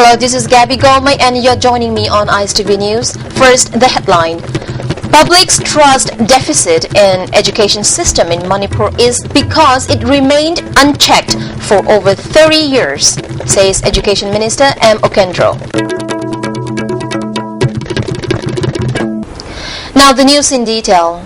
Hello, this is Gabby Gomay and you're joining me on ISTV News. First, the headline. Public's trust deficit in education system in Manipur is because it remained unchecked for over 30 years, says Education Minister M. Okendro. Now the news in detail.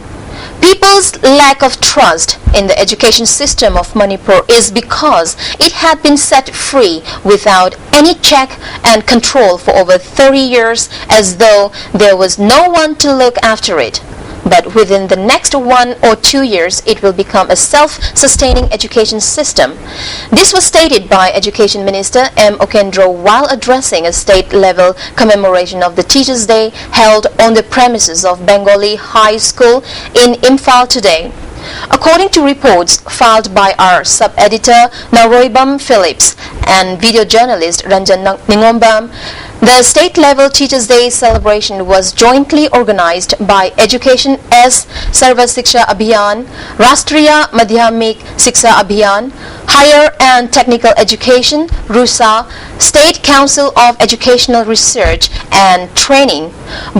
People's lack of trust in the education system of Manipur is because it had been set free without any check and control for over 30 years, as though there was no one to look after it. But within the next 1 or 2 years, it will become a self-sustaining education system. This was stated by Education Minister M. Okendro while addressing a state-level commemoration of the Teachers' Day held on the premises of Bengali High School in Imphal today. According to reports filed by our sub-editor Naroibam Phillips and video journalist Ranjan Ningombam, the state-level Teachers' Day celebration was jointly organized by Education S. Sarva Siksha Abhiyan, Rastriya Madhyamik Siksha Abhiyan, Higher and Technical Education, RUSA, State Council of Educational Research and Training,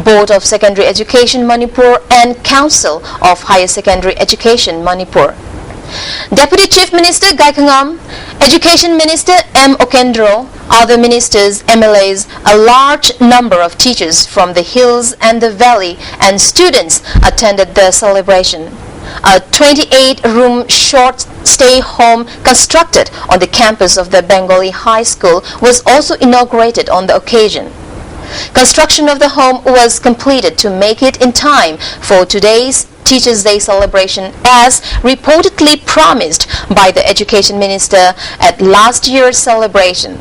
Board of Secondary Education Manipur, and Council of Higher Secondary Education Manipur. Deputy Chief Minister Gaikangam, Education Minister M. Okendro, other ministers, MLAs, a large number of teachers from the hills and the valley, and students attended the celebration. A 28-room short stay home constructed on the campus of the Bengali High School was also inaugurated on the occasion. Construction of the home was completed to make it in time for today's Teachers' Day celebration, as reportedly promised by the Education Minister at last year's celebration.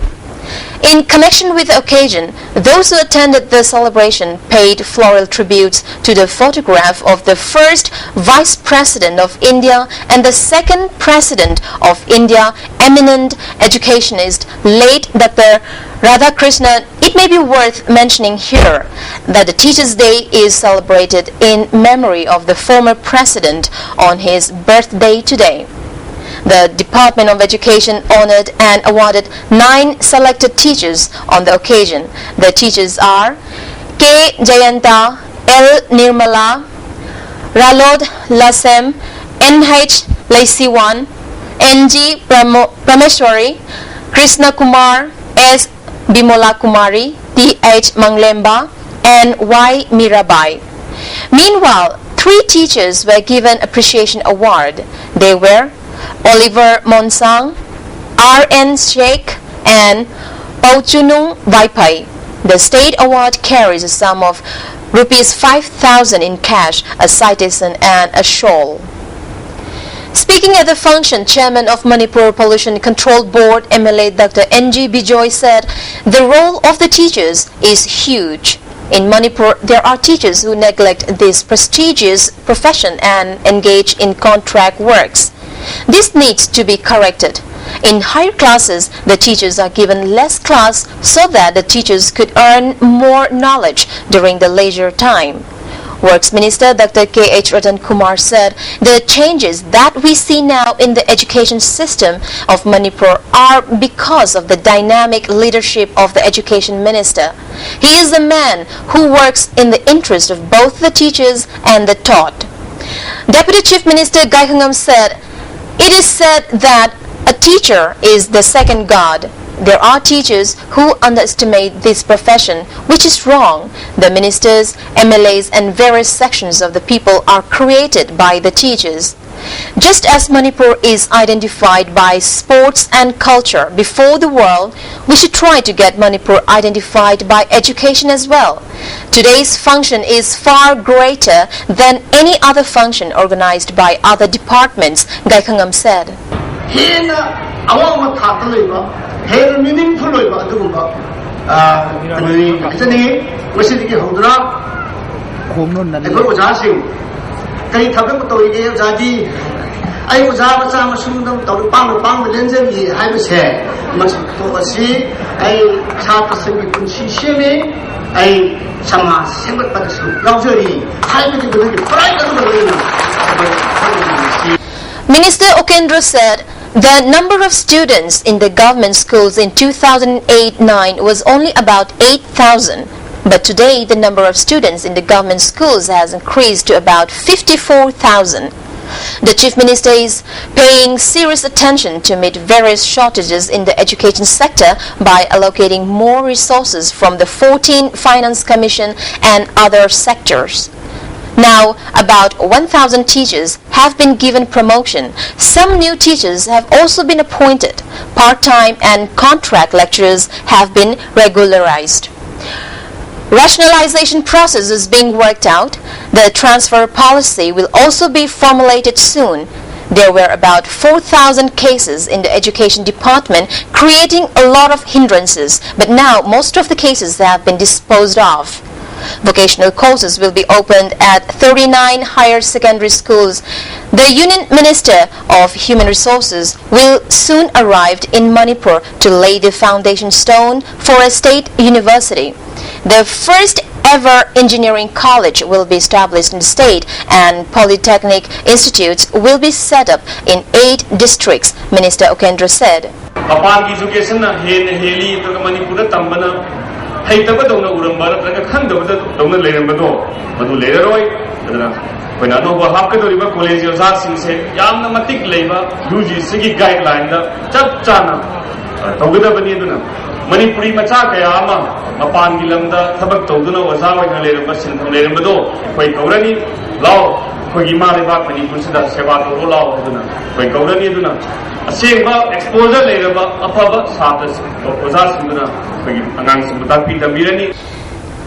In connection with the occasion, those who attended the celebration paid floral tributes to the photograph of the first Vice President of India and the second President of India, eminent educationist, late Dr. Radhakrishnan. It may be worth mentioning here that the Teachers' Day is celebrated in memory of the former President on his birthday today. The Department of Education honored and awarded 9 selected teachers on the occasion. The teachers are K. Jayanta, L. Nirmala, Ralod Lasem, NH Laisiwan, NG Prameshwari, Krishna Kumar, S. Bimola Kumari, T.H. Manglemba, and Y. Mirabai. Meanwhile, 3 teachers were given Appreciation Award. They were Oliver Monsang, R.N. Sheikh, and Pauchunung Vaipai. The state award carries a sum of Rs 5,000 in cash, a citation, and a shawl. Speaking at the function, Chairman of Manipur Pollution Control Board, MLA Dr. N.G. Bijoy, said the role of the teachers is huge. In Manipur, there are teachers who neglect this prestigious profession and engage in contract works. This needs to be corrected. In higher classes, the teachers are given less class so that the teachers could earn more knowledge during the leisure time. Works Minister Dr. K.H. Ratan Kumar said the changes that we see now in the education system of Manipur are because of the dynamic leadership of the Education Minister. He is a man who works in the interest of both the teachers and the taught. Deputy Chief Minister Gaikangam said, "It is said that a teacher is the second God. There are teachers who underestimate this profession, which is wrong. The ministers, MLAs, and various sections of the people are created by the teachers. Just as Manipur is identified by sports and culture before the world, we should try to get Manipur identified by education as well. Today's function is far greater than any other function organized by other departments," Gaikangam said. Very meaningful Minister Okendro said The number of students in the government schools in 2008-9 was only about 8,000. But today, the number of students in the government schools has increased to about 54,000. The Chief Minister is paying serious attention to meet various shortages in the education sector by allocating more resources from the 14th Finance Commission and other sectors. Now, about 1,000 teachers have been given promotion. Some new teachers have also been appointed. Part-time and contract lecturers have been regularized. Rationalization process is being worked out. The transfer policy will also be formulated soon. There were about 4,000 cases in the education department, creating a lot of hindrances, but now most of the cases have been disposed of. Vocational courses will be opened at 39 higher secondary schools. The Union Minister of Human Resources will soon arrive in Manipur to lay the foundation stone for a state university. The first ever engineering college will be established in the state, and polytechnic institutes will be set up in 8 districts, Minister Okendra said. Manipuri macha kaya ama mapan gi lamda thabak tawduna waza waina leramba sintham lerambado koi kaurani lao koi gi male ba Manipur sida seba to lao aduna koi kaurani aduna asengba exposure leramba afaba satas waza sinduna koi angang simbuta pi tambirani.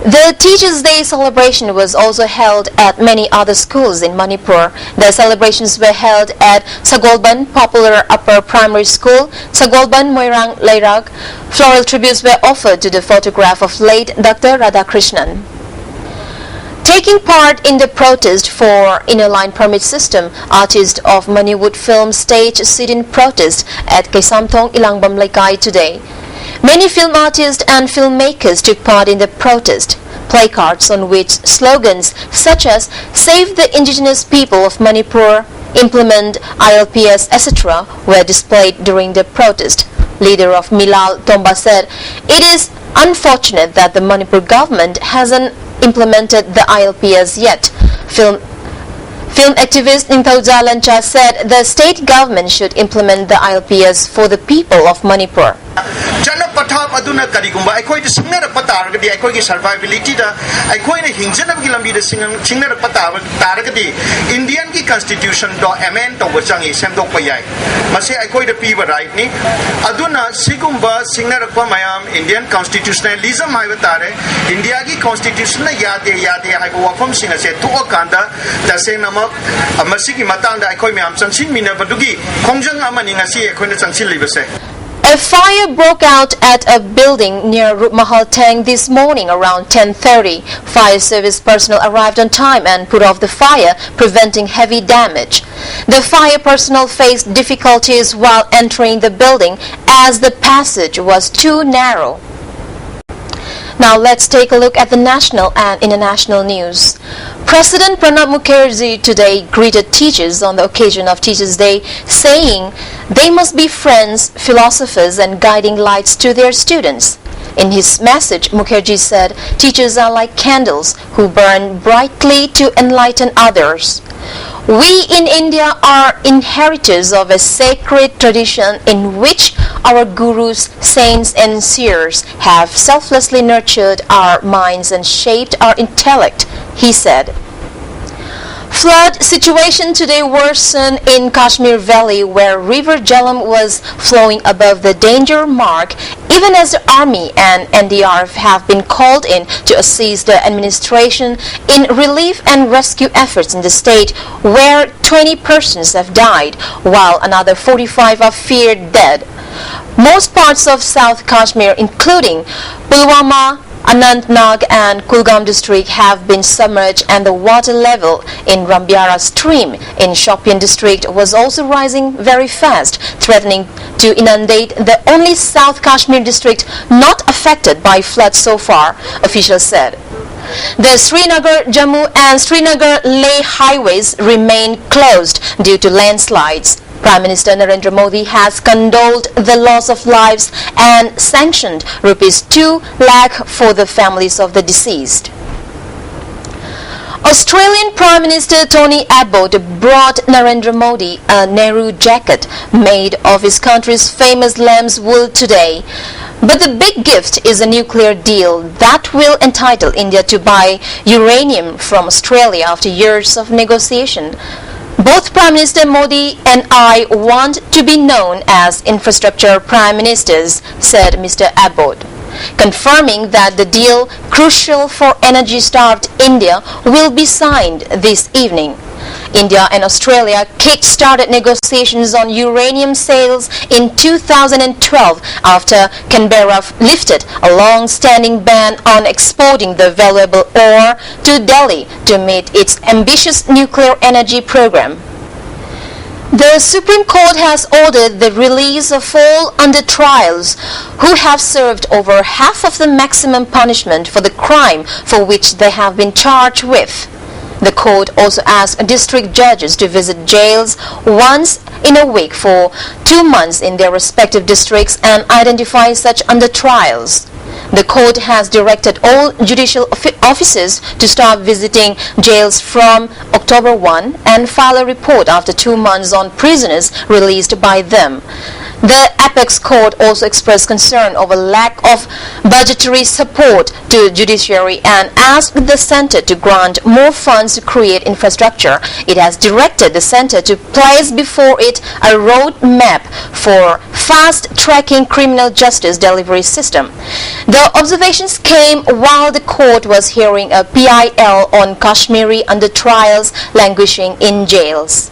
The Teachers' Day celebration was also held at many other schools in Manipur. The celebrations were held at Sagolban Popular Upper Primary School, Sagolban Moirang Lairag. Floral tributes were offered to the photograph of late Dr. Radhakrishnan. Taking part in the protest for inner line permit system, artists of Maniwood Film staged sit-in protest at Kesamthong, Ilangbam Laikai today. Many film artists and filmmakers took part in the protest. Placards on which slogans such as "Save the Indigenous People of Manipur," "Implement ILPS," etc. were displayed during the protest. Leader of Milal Tomba said, "It is unfortunate that the Manipur government hasn't implemented the ILPS yet." Film activist Ningthau Jalancha said the state government should implement the ILPS for the people of Manipur. Jana pathap aduna karigumba aikoi de singna patar gadi aikoi ki survivability da aikoi ne hingjana gi lambi de singna patar gadi Indian ki constitution do amend to wachangi semdok payai mase aikoi de pi right ni aduna sigumba singna rakwa mayam Indian constitutionalism hai batare India ki constitution na yade hai wafam singa se to kanda tase namak amasi ki matang da aikoi mayam chansin mina badugi khongjang amani ngasi aikoi na chansin libase. A fire broke out at a building near Rupmahal Tang this morning around 10:30. Fire service personnel arrived on time and put off the fire, preventing heavy damage. The fire personnel faced difficulties while entering the building as the passage was too narrow. Now let's take a look at the national and international news. President Pranab Mukherjee today greeted teachers on the occasion of Teachers' Day, saying they must be friends, philosophers and guiding lights to their students. In his message, Mukherjee said, "Teachers are like candles who burn brightly to enlighten others." We in India are inheritors of a sacred tradition in which our gurus, saints and seers have selflessly nurtured our minds and shaped our intellect, he said. Flood situation today worsened in Kashmir Valley, where River Jhelum was flowing above the danger mark, even as the Army and NDRF have been called in to assist the administration in relief and rescue efforts in the state, where 20 persons have died, while another 45 are feared dead. Most parts of South Kashmir, including Pulwama, Anantnag and Kulgam district, have been submerged, and the water level in Rambiara stream in Shopian district was also rising very fast, threatening to inundate the only South Kashmir district not affected by floods so far, officials said. The Srinagar-Jammu and Srinagar-Leh highways remain closed due to landslides. Prime Minister Narendra Modi has condoled the loss of lives and sanctioned rupees 2 lakh for the families of the deceased. Australian Prime Minister Tony Abbott brought Narendra Modi a Nehru jacket made of his country's famous lamb's wool today. But the big gift is a nuclear deal that will entitle India to buy uranium from Australia after years of negotiation. Both Prime Minister Modi and I want to be known as infrastructure prime ministers, said Mr. Abbott, confirming that the deal, crucial for energy-starved India, will be signed this evening. India and Australia kick-started negotiations on uranium sales in 2012 after Canberra lifted a long-standing ban on exporting the valuable ore to Delhi to meet its ambitious nuclear energy program. The Supreme Court has ordered the release of all under trials who have served over half of the maximum punishment for the crime for which they have been charged with. The court also asked district judges to visit jails once in a week for 2 months in their respective districts and identify such under trials. The court has directed all judicial officers to start visiting jails from October 1 and file a report after 2 months on prisoners released by them. The Apex Court also expressed concern over lack of budgetary support to judiciary and asked the centre to grant more funds to create infrastructure. It has directed the centre to place before it a road map for fast-tracking criminal justice delivery system. The observations came while the court was hearing a PIL on Kashmiri under trials languishing in jails.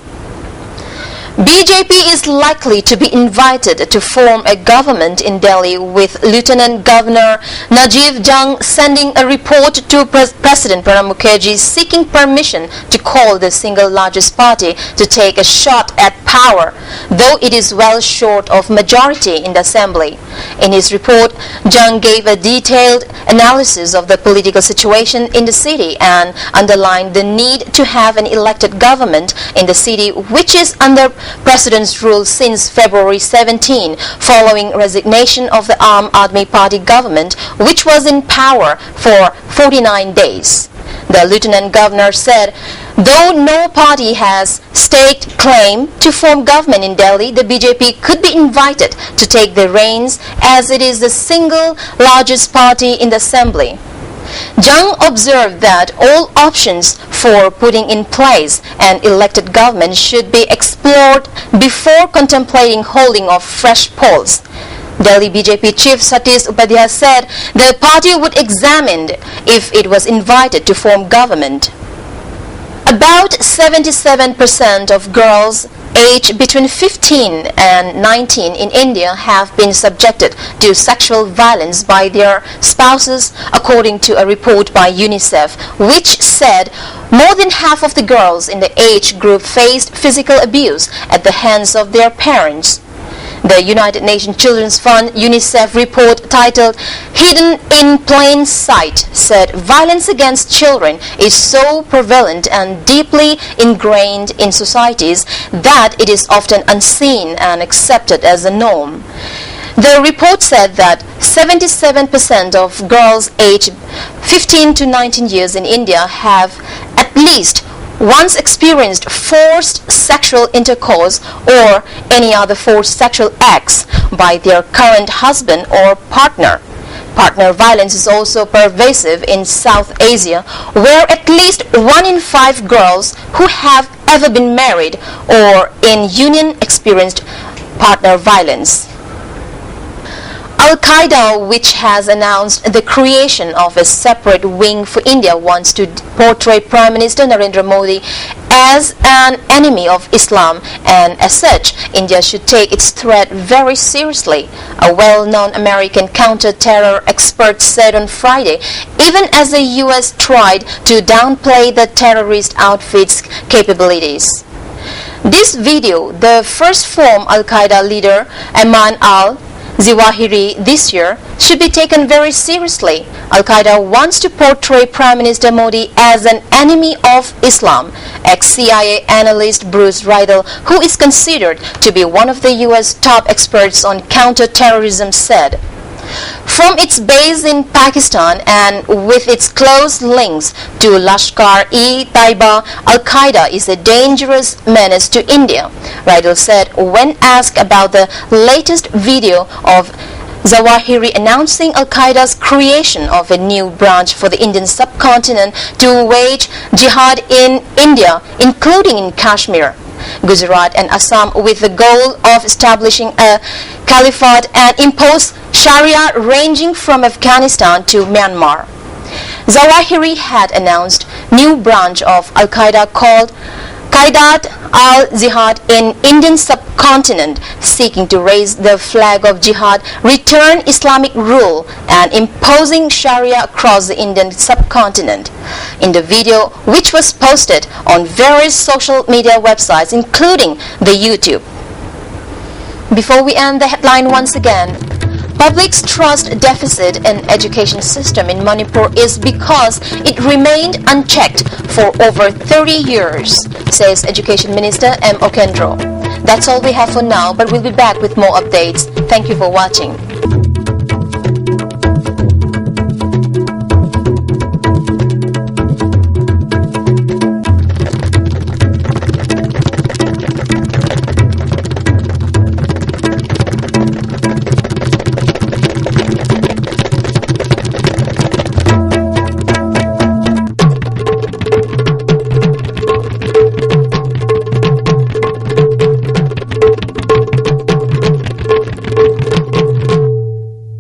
BJP is likely to be invited to form a government in Delhi with Lieutenant Governor Najib Jung sending a report to President Pranab Mukherjee seeking permission to call the single largest party to take a shot at power, though it is well short of majority in the assembly. In his report, Jung gave a detailed analysis of the political situation in the city and underlined the need to have an elected government in the city, which is under President's rule since February 17, following resignation of the Aam Aadmi Party government, which was in power for 49 days. The Lieutenant Governor said, though no party has staked claim to form government in Delhi, the BJP could be invited to take the reins as it is the single largest party in the assembly. Jung observed that all options for putting in place an elected government should be explored before contemplating holding of fresh polls. Delhi BJP Chief Satish Upadhyay said the party would examine if it was invited to form government. About 77% of girls aged between 15 and 19 in India have been subjected to sexual violence by their spouses, according to a report by UNICEF, which said more than half of the girls in the age group faced physical abuse at the hands of their parents. The United Nations Children's Fund UNICEF report titled Hidden in Plain Sight said violence against children is so prevalent and deeply ingrained in societies that it is often unseen and accepted as a norm. The report said that 77% of girls aged 15 to 19 years in India have at least once experienced forced sexual intercourse or any other forced sexual acts by their current husband or partner. Partner violence is also pervasive in South Asia, where at least 1 in 5 girls who have ever been married or in union experienced partner violence. Al-Qaeda, which has announced the creation of a separate wing for India, wants to portray Prime Minister Narendra Modi as an enemy of Islam, and as such, India should take its threat very seriously, a well-known American counter-terror expert said on Friday, even as the US tried to downplay the terrorist outfit's capabilities. This video, the first former Al-Qaeda leader Ayman al Zawahiri this year should be taken very seriously. Al-Qaeda wants to portray Prime Minister Modi as an enemy of Islam. Ex-CIA analyst Bruce Riedel, who is considered to be one of the U.S. top experts on counter-terrorism, said, "From its base in Pakistan and with its close links to Lashkar-e-Taiba, Al-Qaeda is a dangerous menace to India," Riedel said when asked about the latest video of Zawahiri announcing Al-Qaeda's creation of a new branch for the Indian subcontinent to wage jihad in India, including in Kashmir, Gujarat and Assam, with the goal of establishing a caliphate and impose Sharia ranging from Afghanistan to Myanmar. Zawahiri had announced new branch of Al-Qaeda called Qaidat al-Jihad in Indian subcontinent, seeking to raise the flag of jihad, return Islamic rule and imposing Sharia across the Indian subcontinent. In the video, which was posted on various social media websites including the YouTube. Before we end the headline once again, public's trust deficit in education system in Manipur is because it remained unchecked for over 30 years, says Education Minister M. Okendro. That's all we have for now, but we'll be back with more updates. Thank you for watching.